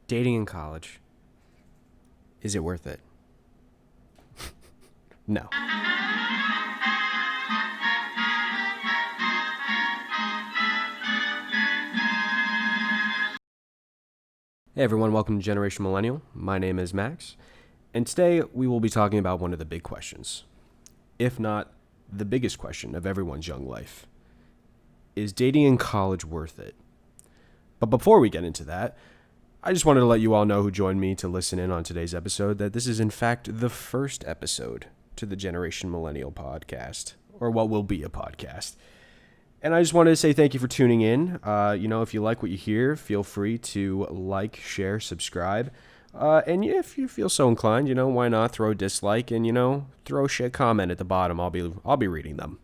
Dating in college. Is it worth it? No. Hey everyone, welcome to Generation Millennial. My name is Max, and today we will be talking about one of the big questions, if not the biggest question of everyone's young life. Is dating in college worth it? But before we get into that, I just wanted to let you all know who joined me to listen in on today's episode that this is in fact the first episode to the Generation Millennial podcast, or what will be a podcast. And I just wanted to say thank you for tuning in. If you like what you hear, feel free to like, share, subscribe. And if you feel so inclined, why not throw a dislike and, throw a shit comment at the bottom. I'll be reading them.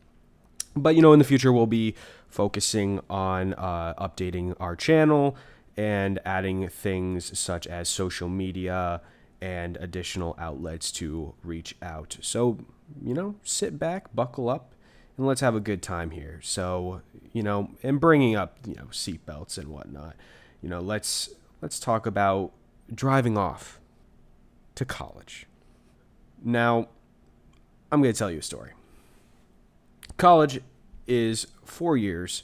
But, in the future, we'll be focusing on updating our channel and adding things such as social media and additional outlets to reach out. So, sit back, buckle up, and let's have a good time here. So, and bringing up, seatbelts and whatnot, let's talk about driving off to college. Now, I'm going to tell you a story. College is 4 years,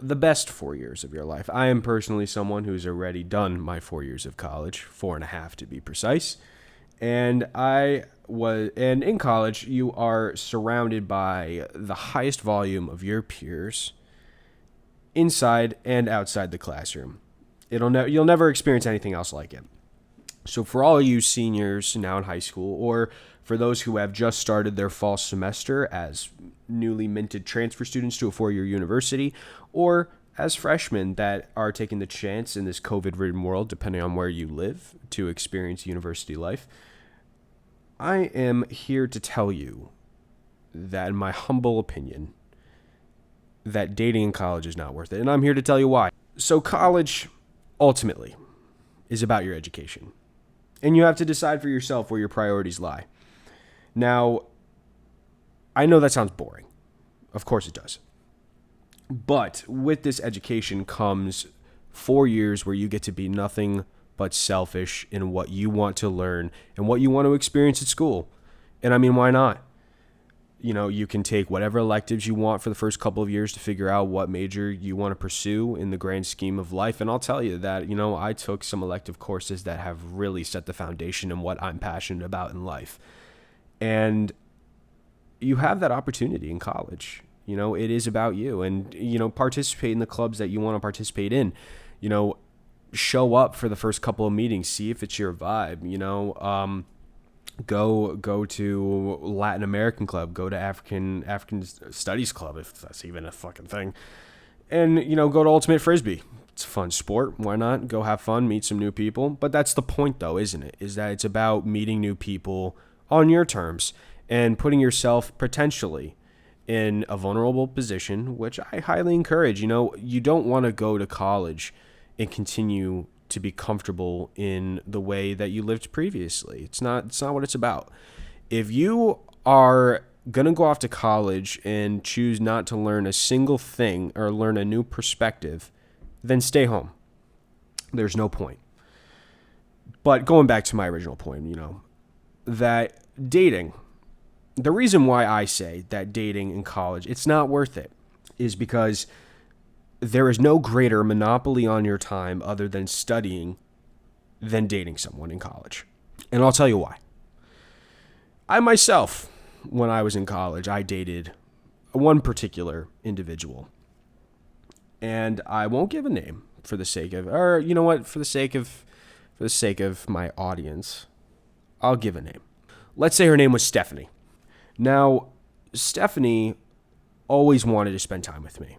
the best 4 years of your life. I am personally someone who's already done my 4 years of college, 4.5 to be precise. And in college, you are surrounded by the highest volume of your peers inside and outside the classroom. You'll never experience anything else like it. So for all you seniors now in high school, or for those who have just started their fall semester as newly minted transfer students to a 4-year university, or as freshmen that are taking the chance in this COVID-ridden world, depending on where you live, to experience university life, I am here to tell you that, in my humble opinion, that dating in college is not worth it. And I'm here to tell you why. So college, ultimately, is about your education. And you have to decide for yourself where your priorities lie. Now, I know that sounds boring. Of course it does. But with this education comes 4 years where you get to be nothing but selfish in what you want to learn and what you want to experience at school. And I mean, why not? You can take whatever electives you want for the first couple of years to figure out what major you want to pursue in the grand scheme of life. And I'll tell you that, I took some elective courses that have really set the foundation in what I'm passionate about in life. And you have that opportunity in college. It is about you, and, participate in the clubs that you want to participate in. Show up for the first couple of meetings, see if it's your vibe, go to Latin American club, go to African studies club, if that's even a fucking thing. And, go to Ultimate Frisbee. It's a fun sport. Why not? Go have fun, meet some new people. But that's the point, though, isn't it? Is that it's about meeting new people on your terms and putting yourself potentially in a vulnerable position, which I highly encourage. You don't want to go to college and continue to be comfortable in the way that you lived previously. It's not what it's about. If you are going to go off to college and choose not to learn a single thing or learn a new perspective, then stay home. There's no point. But going back to my original point, that dating, the reason why I say that dating in college, it's not worth it, is because there is no greater monopoly on your time other than studying than dating someone in college. And I'll tell you why. I myself, when I was in college, I dated one particular individual. And I won't give a name for the sake of, for the sake of my audience, I'll give a name. Let's say her name was Stephanie. Now, Stephanie always wanted to spend time with me.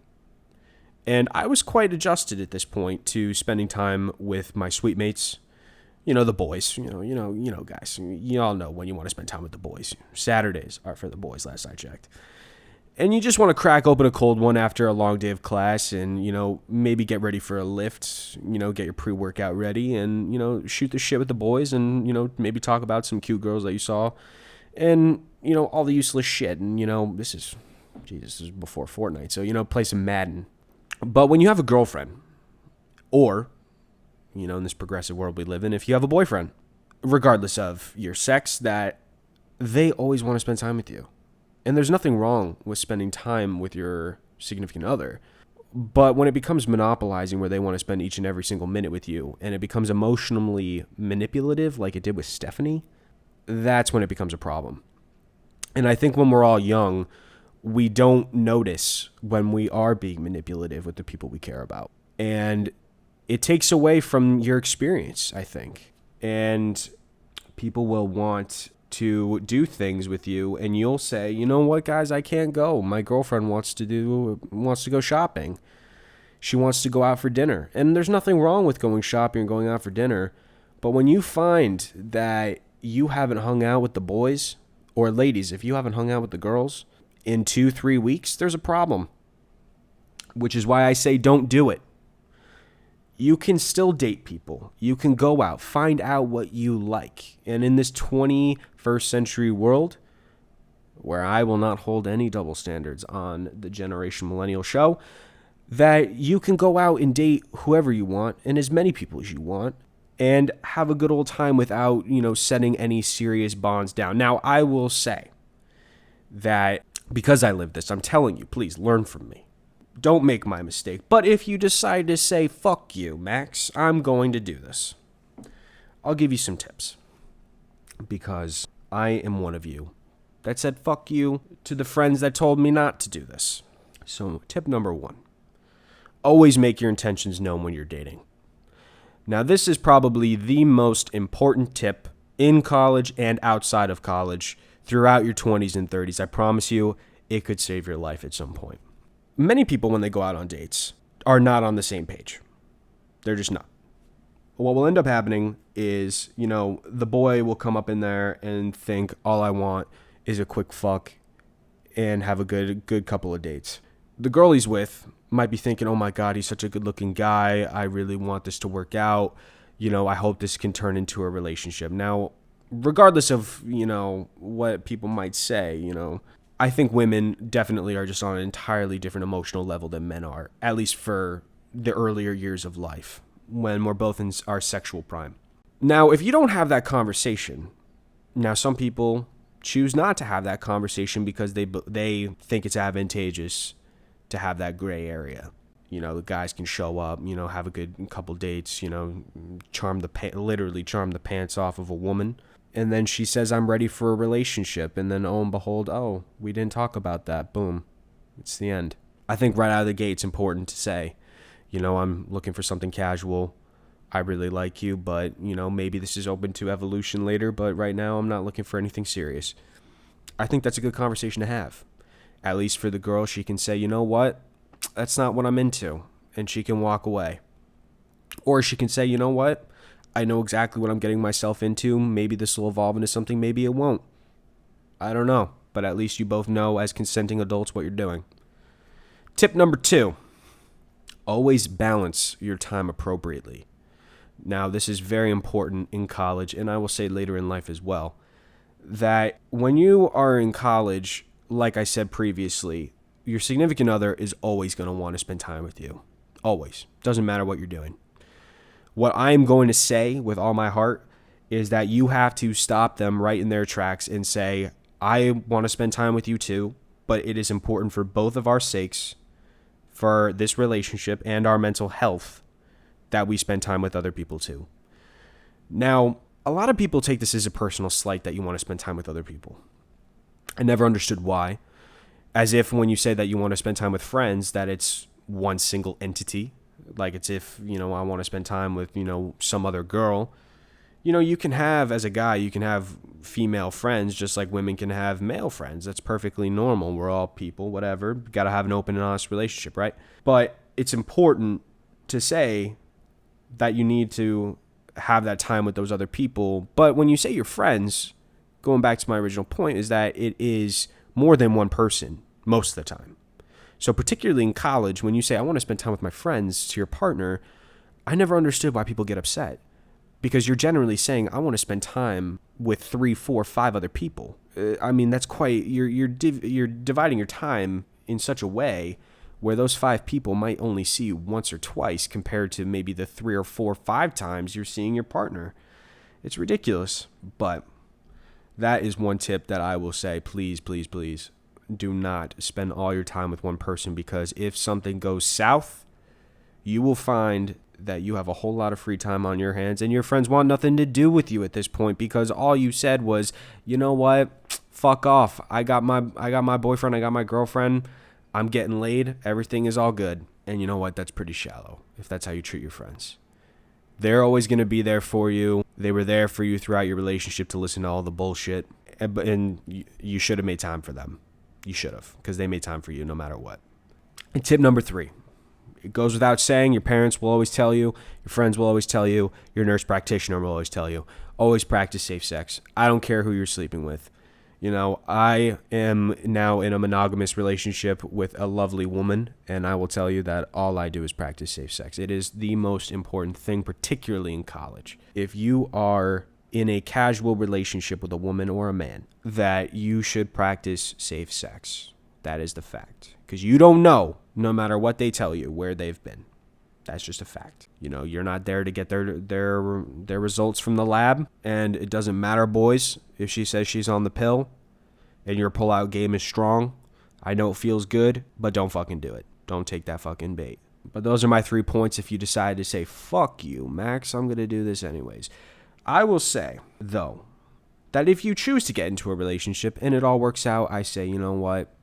And I was quite adjusted at this point to spending time with my sweet mates, the boys, guys. You all know when you want to spend time with the boys. Saturdays are for the boys, last I checked. And you just want to crack open a cold one after a long day of class and, maybe get ready for a lift, get your pre-workout ready and, shoot the shit with the boys and, maybe talk about some cute girls that you saw and, all the useless shit. And, this is before Fortnite. So, play some Madden. But when you have a girlfriend or in this progressive world we live in, if you have a boyfriend, regardless of your sex, that they always want to spend time with you. And there's nothing wrong with spending time with your significant other. But when it becomes monopolizing, where they want to spend each and every single minute with you, and it becomes emotionally manipulative like it did with Stephanie, that's when it becomes a problem. And I think when we're all young, we don't notice when we are being manipulative with the people we care about. And it takes away from your experience, I think. And people will want to do things with you, and you'll say, you know what, guys, I can't go. My girlfriend wants to go shopping. She wants to go out for dinner. And there's nothing wrong with going shopping and going out for dinner. But when you find that you haven't hung out with the boys, or ladies, if you haven't hung out with the girls in 2-3 weeks, there's a problem. Which is why I say don't do it. You can still date people. You can go out, find out what you like. And in this 21st century world, where I will not hold any double standards on the Generation Millennial show, that you can go out and date whoever you want and as many people as you want and have a good old time without, setting any serious bonds down. Now, I will say that because I live this, I'm telling you, please learn from me. Don't make my mistake. But if you decide to say, fuck you, Max, I'm going to do this, I'll give you some tips. Because I am one of you that said fuck you to the friends that told me not to do this. So tip number 1, always make your intentions known when you're dating. Now, this is probably the most important tip in college and outside of college throughout your 20s and 30s. I promise you, it could save your life at some point. Many people, when they go out on dates, are not on the same page. They're just not. What will end up happening is, the boy will come up in there and think, all I want is a quick fuck and have a good couple of dates. The girl he's with might be thinking, oh my God, he's such a good looking guy. I really want this to work out. I hope this can turn into a relationship. Now, regardless of, what people might say, I think women definitely are just on an entirely different emotional level than men are, at least for the earlier years of life, when we're both in our sexual prime. Now, if you don't have that conversation, now some people choose not to have that conversation because they think it's advantageous to have that gray area. The guys can show up, have a good couple dates, literally charm the pants off of a woman. And then she says, I'm ready for a relationship. And then, oh and behold, we didn't talk about that. Boom. It's the end. I think right out of the gate, it's important to say, I'm looking for something casual. I really like you, but, maybe this is open to evolution later. But right now, I'm not looking for anything serious. I think that's a good conversation to have. At least for the girl, she can say, you know what? That's not what I'm into. And she can walk away. Or she can say, you know what? I know exactly what I'm getting myself into. Maybe this will evolve into something. Maybe it won't. I don't know. But at least you both know as consenting adults what you're doing. Tip number 2. Always balance your time appropriately. Now, this is very important in college, and I will say later in life as well, that when you are in college, like I said previously, your significant other is always going to want to spend time with you. Always. Doesn't matter what you're doing. What I'm going to say with all my heart is that you have to stop them right in their tracks and say, I want to spend time with you too, but it is important for both of our sakes, for this relationship and our mental health, that we spend time with other people too. Now, a lot of people take this as a personal slight that you want to spend time with other people. I never understood why. As if when you say that you want to spend time with friends, that it's one single entity. Like it's if, I want to spend time with, some other girl. You can have, as a guy, you can have female friends just like women can have male friends. That's perfectly normal. We're all people, whatever. Got to have an open and honest relationship, right? But it's important to say that you need to have that time with those other people. But when you say you're friends, going back to my original point, is that it is more than one person most of the time. So particularly in college, when you say, I want to spend time with my friends to your partner, I never understood why people get upset. Because you're generally saying, I want to spend time with 3, 4, 5 other people. That's quite, you're dividing your time in such a way where those 5 people might only see you once or twice compared to maybe the 3 or 4 or 5 times you're seeing your partner. It's ridiculous, but that is one tip that I will say, please, please, please, do not spend all your time with one person, because if something goes south, you will find that you have a whole lot of free time on your hands, and your friends want nothing to do with you at this point because all you said was, you know what, fuck off. I got my boyfriend, I got my girlfriend, I'm getting laid, everything is all good. And you know what, that's pretty shallow if that's how you treat your friends. They're always going to be there for you. They were there for you throughout your relationship to listen to all the bullshit, and you should have made time for them. You should have, because they made time for you no matter what. And tip number 3. It goes without saying, your parents will always tell you, your friends will always tell you, your nurse practitioner will always tell you, always practice safe sex. I don't care who you're sleeping with. You know, I am now in a monogamous relationship with a lovely woman, and I will tell you that all I do is practice safe sex. It is the most important thing, particularly in college. If you are in a casual relationship with a woman or a man, that you should practice safe sex. That is the fact. Because you don't know, no matter what they tell you, where they've been. That's just a fact. You know, you're not there to get their results from the lab. And it doesn't matter, boys, if she says she's on the pill and your pull-out game is strong. I know it feels good, but don't fucking do it. Don't take that fucking bait. But those are my 3 points if you decide to say, fuck you, Max, I'm going to do this anyways. I will say, though, that if you choose to get into a relationship and it all works out, I say, you know what?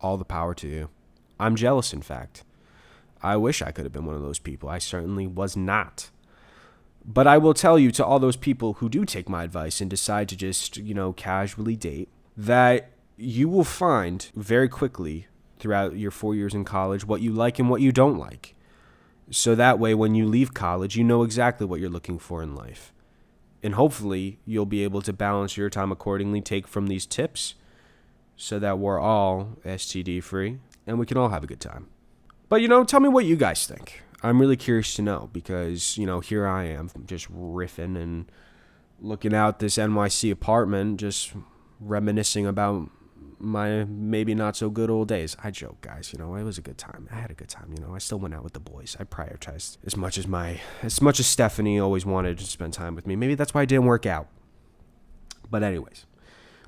All the power to you. I'm jealous, in fact. I wish I could have been one of those people. I certainly was not. But I will tell you, to all those people who do take my advice and decide to just, casually date, that you will find very quickly throughout your 4 years in college what you like and what you don't like. So that way, when you leave college, you know exactly what you're looking for in life. And hopefully, you'll be able to balance your time accordingly, take from these tips, so that we're all STD free and we can all have a good time. But, tell me what you guys think. I'm really curious to know because, here I am just riffing and looking out this NYC apartment, just reminiscing about my maybe not so good old days. I joke, guys, it was a good time. I had a good time, I still went out with the boys. I prioritized as much as Stephanie always wanted to spend time with me. Maybe that's why it didn't work out. But anyways,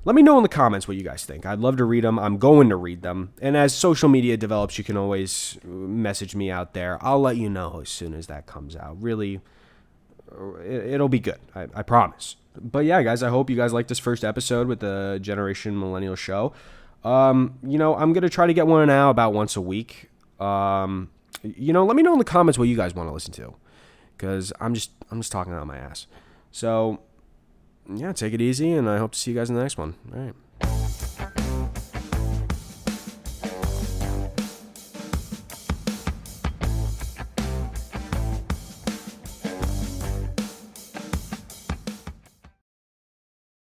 let me know in the comments what you guys think. I'd love to read them. I'm going to read them. And as social media develops, you can always message me out there. I'll let you know as soon as that comes out. Really, it'll be good. I promise. But yeah, guys, I hope you guys liked this first episode with the Generation Millennial show. I'm going to try to get one out about once a week. Let me know in the comments what you guys want to listen to, because I'm just talking out my ass. So yeah, take it easy, and I hope to see you guys in the next one. All right.